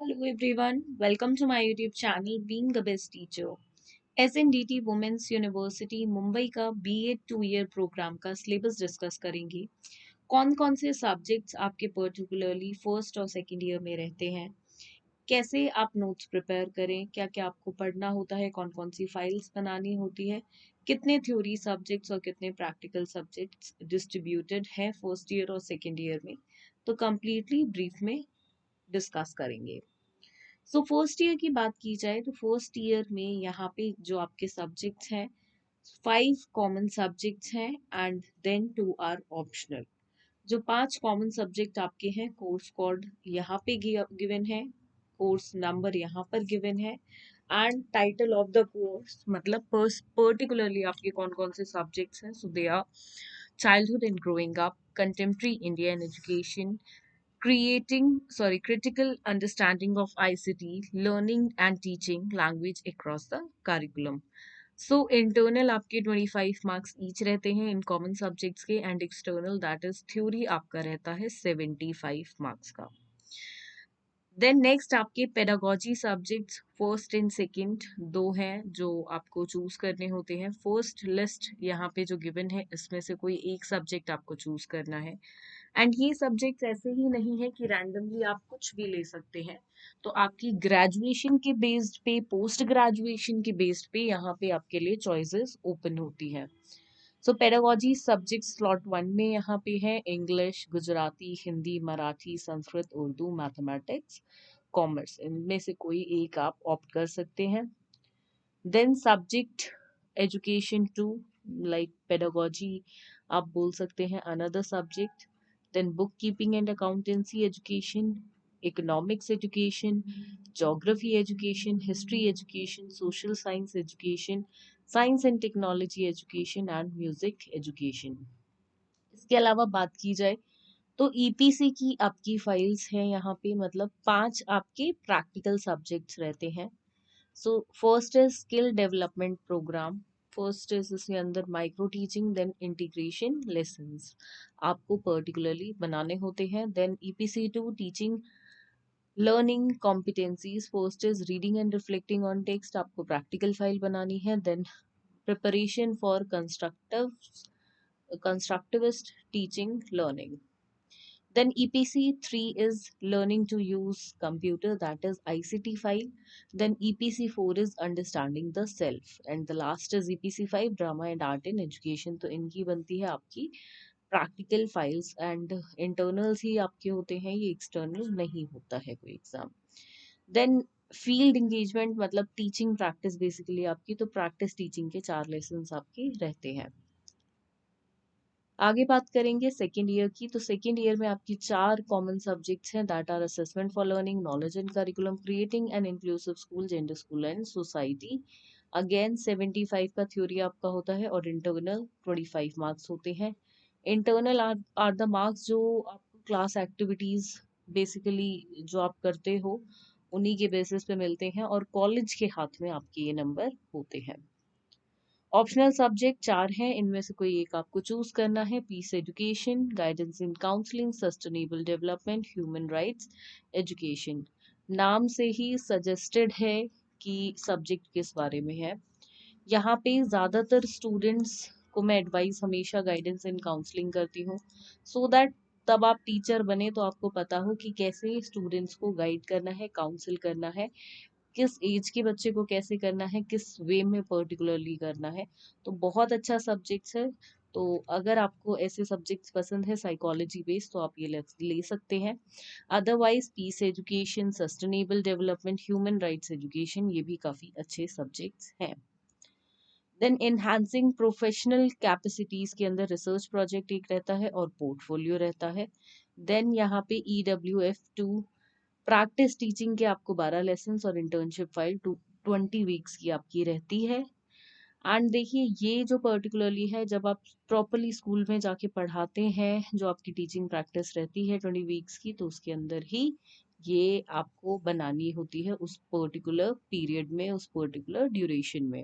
Hello everyone, welcome to my YouTube channel Being the Best Teacher. SNDT women's university Mumbai का BA 2 year programme का syllabus discuss करेंगे। कौन कौन से subjects आपके पर्टिकुलरली फर्स्ट और सेकंड ईयर में रहते हैं, कैसे आप नोट्स प्रिपेयर करें, क्या क्या आपको पढ़ना होता है, कौन कौन सी फाइल्स बनानी होती है, कितने थ्योरी सब्जेक्ट्स और कितने प्रैक्टिकल सब्जेक्ट्स डिस्ट्रीब्यूटेड हैं फर्स्ट ईयर और सेकंड ईयर में, तो कम्प्लीटली ब्रीफ में डिस्कस करेंगे। सो फर्स्ट ईयर की बात की जाए तो फर्स्ट ईयर में यहाँ पे जो आपके सब्जेक्ट्स हैं 5 कॉमन सब्जेक्ट्स हैं एंड देन 2 आर ऑप्शनल। जो 5 कॉमन सब्जेक्ट आपके हैं, कोर्स कोड यहाँ पे गिवन है, कोर्स नंबर यहाँ पर गिवन है and title of the course, मतलब पर्टिकुलरली आपके कौन कौन से सब्जेक्ट्स हैं। So they are childhood and growing up, contemporary Indian education, critical understanding of ICT, learning and teaching language across the curriculum. So internal आपके 25 marks each रहते हैं in common subjects के, and external that is theory आपका रहता है 75 marks का। Then next आपके pedagogy subjects first and second दो हैं जो आपको चूज करने होते हैं। फर्स्ट लिस्ट यहाँ पे जो गिवन है इसमें से कोई एक सब्जेक्ट आपको चूज करना है, एंड ये सब्जेक्ट्स ऐसे ही नहीं है कि रैंडमली आप कुछ भी ले सकते हैं। तो आपकी ग्रेजुएशन के बेस्ड पे, पोस्ट ग्रेजुएशन के बेस्ड पे यहाँ पे आपके लिए चॉइसेस ओपन होती है। सो पेडागोजी सब्जेक्ट स्लॉट 1 में यहाँ पे है English, Gujarati, Hindi, Marathi, Sanskrit, Urdu, mathematics, commerce, इनमें से कोई एक आप ऑप्ट कर सकते हैं। Then subject education 2 like pedagogy आप बोल सकते हैं another subject. Then book keeping and accountancy education, economics education, geography education, history education, social science education, science and technology education and music education. इसके अलावा बात की जाए तो ईपीसी की आपकी फाइल्स हैं यहाँ पे, मतलब 5 आपके प्रैक्टिकल सब्जेक्ट्स रहते हैं। So first is skill development programme, first is इसके अंदर micro teaching, then integration lessons आपको पर्टिकुलरली बनाने होते हैं। Then EPC2 teaching learning competencies, first is reading and reflecting on text, आपको प्रैक्टिकल फाइल बनानी है। Then preparation for constructivist teaching learning. Then EPC3 is learning to use computer, that is ICT file. Then EPC4 is understanding the self. And the last is EPC5 drama and art in education. तो इनकी बनती है आपकी practical files, and internals ही आपके होते हैं, ये external नहीं होता है कोई एग्जाम। देन फील्ड इंगेजमेंट मतलब टीचिंग प्रैक्टिस बेसिकली आपकी, तो प्रैक्टिस टीचिंग के 4 लेसन आपके रहते हैं। आगे बात करेंगे सेकेंड ईयर की, तो सेकेंड ईयर में आपकी 4 कॉमन सब्जेक्ट्स हैं, that are assessment for learning, knowledge and curriculum, creating an inclusive school, gender school and society. Again 75 का थ्योरी आपका होता है और इंटरनल 25 मार्क्स होते हैं। इंटरनल आर द मार्क्स जो आपको क्लास एक्टिविटीज बेसिकली जो आप करते हो उन्हीं के बेसिस पे मिलते हैं, और कॉलेज के हाथ में आपके ये नंबर होते हैं। ऑप्शनल सब्जेक्ट 4 हैं, इनमें से कोई एक आपको चूज करना है। Peace education, guidance in counselling, sustainable development, human rights education. नाम से ही सजेस्टेड है कि सब्जेक्ट किस बारे में है। यहाँ पे ज़्यादातर स्टूडेंट्स को मैं एडवाइस हमेशा गाइडेंस इन काउंसलिंग करती हूँ, सो दैट तब आप टीचर बने तो आपको पता हो कि कैसे स्टूडेंट्स को गाइड करना है, काउंसिल करना है, किस एज के बच्चे को कैसे करना है, किस वे में पर्टिकुलरली करना है। तो बहुत अच्छा सब्जेक्ट्स है। तो अगर आपको ऐसे सब्जेक्ट्स पसंद है साइकोलॉजी बेस्ड तो आप ये ले सकते हैं। Otherwise peace education, sustainable development, human rights education, ये भी काफ़ी अच्छे सब्जेक्ट्स हैं। देन एनहांसिंग प्रोफेशनल कैपेसिटीज के अंदर रिसर्च प्रोजेक्ट एक रहता है और पोर्टफोलियो रहता है। देन यहाँ पे EWF2 प्रैक्टिस टीचिंग के आपको 12 लेसन और इंटर्नशिप फाइल 20 वीक्स की आपकी रहती है। एंड देखिए ये जो पर्टिकुलरली है, जब आप प्रॉपरली स्कूल में जाके पढ़ाते हैं, जो आपकी टीचिंग प्रैक्टिस रहती है 20 वीक्स की, तो उसके अंदर ही ये आपको बनानी होती है उस पर्टिकुलर पीरियड में, उस पर्टिकुलर ड्यूरेशन में।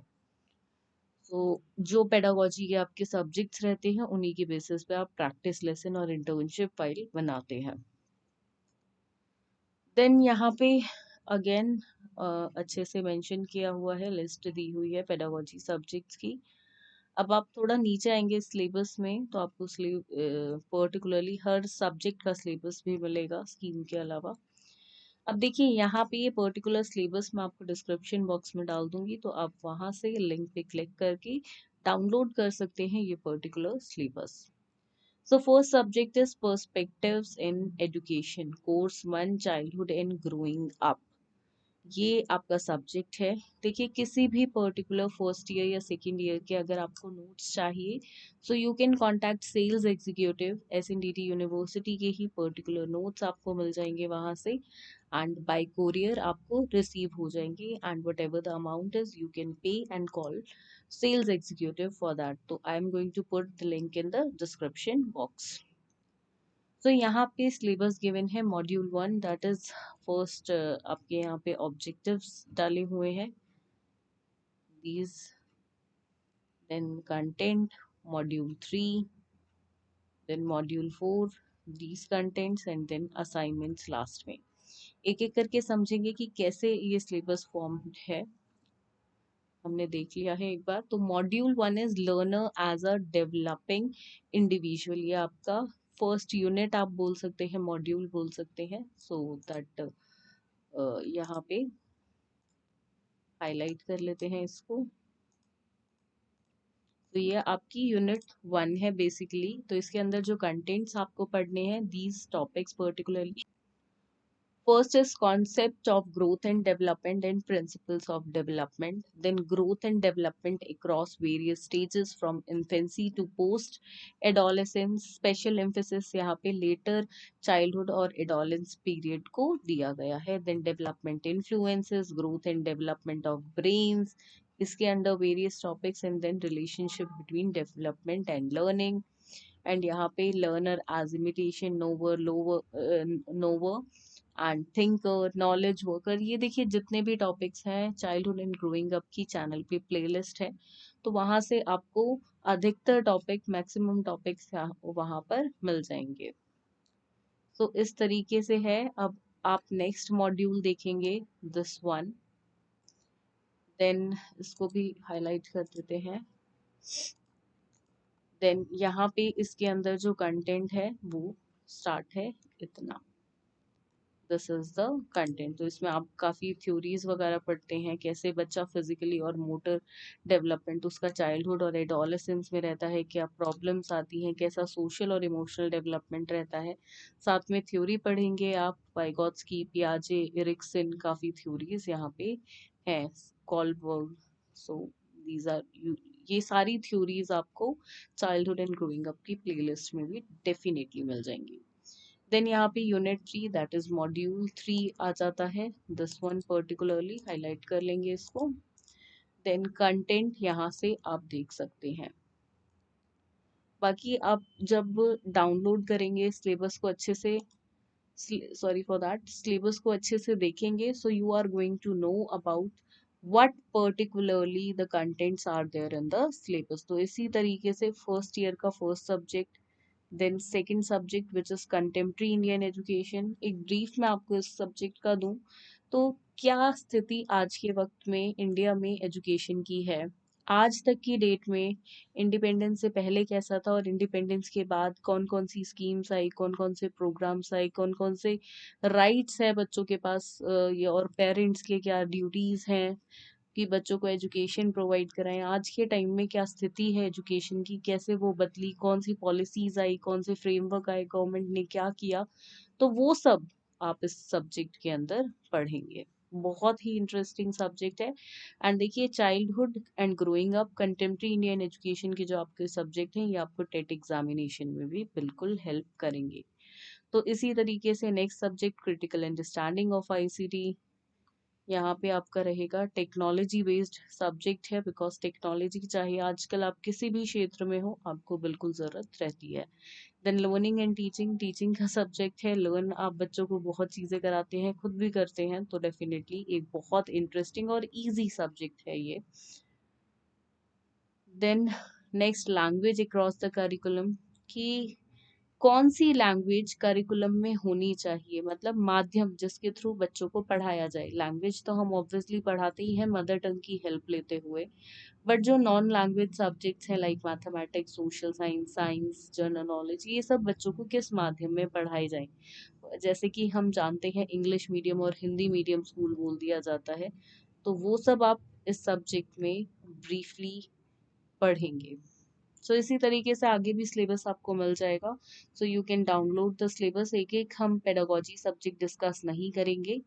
तो जो पेडागोजी के आपके सब्जेक्ट्स रहते हैं उन्हीं के बेसिस पे आप प्रैक्टिस लेसन और इंटर्नशिप फाइल बनाते हैं। देन यहाँ पे अगेन अच्छे से मेंशन किया हुआ है, लिस्ट दी हुई है पेडागोजी सब्जेक्ट्स की। अब आप थोड़ा नीचे आएंगे सिलेबस में तो आपको पर्टिकुलरली हर सब्जेक्ट का सिलेबस भी मिलेगा स्कीम के अलावा। अब देखिए यहाँ पे ये पर्टिकुलर सिलेबस मैं आपको डिस्क्रिप्शन बॉक्स में डाल दूंगी, तो आप वहां से लिंक पे क्लिक करके डाउनलोड कर सकते हैं ये particular syllabus. So first subject is perspectives in education, course 1 childhood and growing up। ये आपका सब्जेक्ट है। देखिए किसी भी पर्टिकुलर फर्स्ट ईयर या सेकेंड ईयर के अगर आपको नोट्स चाहिए, so you can contact sales executive SNDT university के ही पर्टिकुलर नोट्स आपको मिल जाएंगे वहां से, एंड बाय कोरियर आपको रिसीव हो जाएंगे, and whatever the amount is you can pay and call sales executive for that. तो I am going to put the link in the description box. तो यहाँ पे सिलेबस गिवन है module 1, that is first आपके यहाँ पे objectives डाले हुए हैं these, then content module 3, then module 4 these contents, and then assignments last में। एक एक करके समझेंगे कि कैसे ये सिलेबस फॉर्म है। हमने देख लिया है एक बार। तो module 1 is learner as a developing individual, ये आपका फर्स्ट यूनिट आप बोल सकते हैं, मॉड्यूल बोल सकते हैं। सो दैट यहाँ पे हाईलाइट कर लेते हैं इसको। तो ये आपकी यूनिट 1 है बेसिकली। तो इसके अंदर जो कंटेंट्स आपको पढ़ने हैं, these topics particularly, first is concept of growth and development and principles of development, then growth and development across various stages from infancy to post adolescence, special emphasis यहाँ पे later childhood और adolescence period को दिया गया है, then development influences, growth and development of brains, इसके अंदर various topics, and then relationship between development and learning, and यहाँ पे learner as imitation knower lower knower and thinker knowledge worker. ये देखिए जितने भी टॉपिक्स हैं चाइल्डहुड एंड ग्रोइंग अप की चैनल पे प्लेलिस्ट है, तो वहां से आपको अधिकतर टॉपिक मैक्सिमम टॉपिक्स वहां पर मिल जाएंगे। तो इस तरीके से है। अब आप नेक्स्ट मॉड्यूल देखेंगे दिस वन, देन इसको भी हाईलाइट कर देते हैं। देन यहाँ पे इसके अंदर जो कंटेंट है वो स्टार्ट है इतना, दिस इज द कंटेंट। तो इसमें आप काफी थ्योरीज वगैरह पढ़ते हैं, कैसे बच्चा फिजिकली और मोटर डेवलपमेंट उसका चाइल्डहुड और एडोलेसेंस में रहता है, क्या प्रॉब्लम्स आती हैं, कैसा सोशल और इमोशनल डेवलपमेंट रहता है। साथ में थ्योरी पढ़ेंगे आप, वाइगॉत्स्की, पियाजे, एरिक्सन, काफी थ्योरीज यहाँ पे हैं, कॉल्बर्ग। सो दीज आर, ये सारी थ्योरीज आपको चाइल्डहुड एंड ग्रोइंग अप की प्लेलिस्ट में भी डेफिनेटली मिल जाएंगी। देन यहाँ पे यूनिट 3 दैट इज मॉड्यूल 3 आ जाता है, दिस वन पर्टिकुलरली हाईलाइट कर लेंगे इसको। देन कंटेंट यहाँ से आप देख सकते हैं। बाकी आप जब डाउनलोड करेंगे सिलेबस को अच्छे से, सॉरी फॉर दैट, सिलेबस को अच्छे से देखेंगे, so you are going to know about what particularly the contents are there in the syllabus। तो इसी तरीके से फर्स्ट ईयर का first subject, then second subject which is contemporary Indian education. एक ब्रीफ में आपको इस सब्जेक्ट का दूं तो क्या स्थिति आज के वक्त में इंडिया में एजुकेशन की है, आज तक की डेट में, इंडिपेंडेंस से पहले कैसा था और इंडिपेंडेंस के बाद कौन कौन सी स्कीम्स आई, कौन कौन से प्रोग्राम्स आए, कौन कौन से राइट्स है बच्चों के पास, ये और पेरेंट्स के क्या ड्यूटीज हैं कि बच्चों को एजुकेशन प्रोवाइड कराएं। आज के टाइम में क्या स्थिति है एजुकेशन की, कैसे वो बदली, कौन सी पॉलिसीज आई, कौन से फ्रेमवर्क आए, गवर्नमेंट ने क्या किया, तो वो सब आप इस सब्जेक्ट के अंदर पढ़ेंगे। बहुत ही इंटरेस्टिंग सब्जेक्ट है। एंड देखिए childhood and growing up contemporary Indian education के जो आपके सब्जेक्ट हैं, ये आपको टेट एग्जामिनेशन में भी बिल्कुल हेल्प करेंगे। तो इसी तरीके से next subject critical understanding of ICT, यहाँ पे आपका रहेगा टेक्नोलॉजी बेस्ड सब्जेक्ट है, बिकॉज टेक्नोलॉजी चाहे आजकल आप किसी भी क्षेत्र में हो आपको बिल्कुल ज़रूरत रहती है। Then learning and teaching, teaching का सब्जेक्ट है। लर्न आप बच्चों को बहुत चीज़ें कराते हैं, खुद भी करते हैं, तो डेफिनेटली एक बहुत इंटरेस्टिंग और इजी सब्जेक्ट है ये। Then next language across the curriculum, की कौन सी लैंग्वेज करिकुलम में होनी चाहिए, मतलब माध्यम जिसके थ्रू बच्चों को पढ़ाया जाए। लैंग्वेज तो हम ऑब्वियसली पढ़ाते ही हैं मदर टंग की हेल्प लेते हुए, बट जो नॉन लैंग्वेज सब्जेक्ट्स हैं like mathematics, social science, science, general knowledge, ये सब बच्चों को किस माध्यम में पढ़ाई जाए। जैसे कि हम जानते हैं इंग्लिश मीडियम और हिंदी मीडियम स्कूल बोल दिया जाता है, तो वो सब आप इस सब्जेक्ट में ब्रीफली पढ़ेंगे। सो इसी तरीके से आगे भी सिलेबस आपको मिल जाएगा। सो you can download the syllabus. एक एक हम पेडागोजी सब्जेक्ट डिस्कस नहीं करेंगे,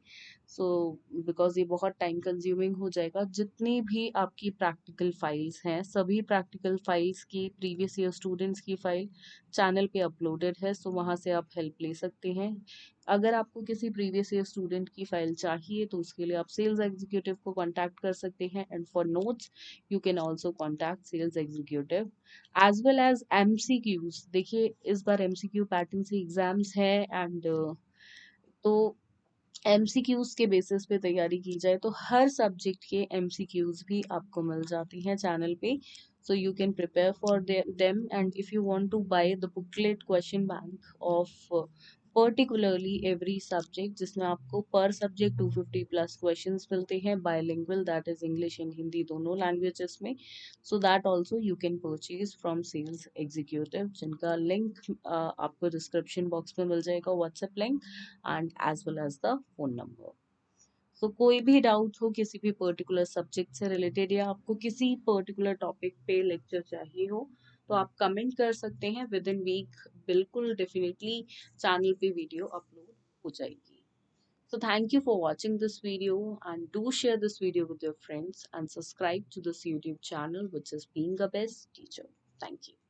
सो बिकॉज ये बहुत टाइम कंज्यूमिंग हो जाएगा। जितनी भी आपकी प्रैक्टिकल फाइल्स हैं, सभी प्रैक्टिकल फाइल्स की प्रीवियस ईयर स्टूडेंट्स की फाइल चैनल पे अपलोडेड है, सो वहाँ से आप हेल्प ले सकते हैं। अगर आपको किसी प्रीवियस ईयर स्टूडेंट की फाइल चाहिए तो उसके लिए आप सेल्स एग्जीक्यूटिव को कांटेक्ट कर सकते हैं, and for notes you can also contact sales executive as well as MCQs. देखिए इस बार एमसीक्यू पैटर्न से एग्जाम्स है, एंड तो एमसीक्यूज के बेसिस पे तैयारी की जाए तो हर सब्जेक्ट के एमसीक्यूज भी आपको मिल जाती हैं चैनल पे, so you can prepare for them. And if you want to buy the booklet question bank of particularly every subject, जिसमें आपको पर सब्जेक्ट 250 प्लस क्वेश्चंस मिलते हैं bilingual, that is English and Hindi दोनों लैंग्वेजेस में, so that also you can purchase from sales executive, जिनका link आपको description box में मिल जाएगा, WhatsApp link and as well as the phone number. So कोई भी डाउट हो किसी भी पर्टिकुलर सब्जेक्ट से रिलेटेड, या आपको किसी पर्टिकुलर टॉपिक पे लेक्चर चाहिए हो, तो आप कमेंट कर सकते हैं। विद इन वीक बिल्कुल डेफिनेटली चैनल पे वीडियो अपलोड हो जाएगी। So thank you for watching this video, and do share this video with your friends and subscribe to this YouTube channel, which is Being a Best Teacher. Thank you.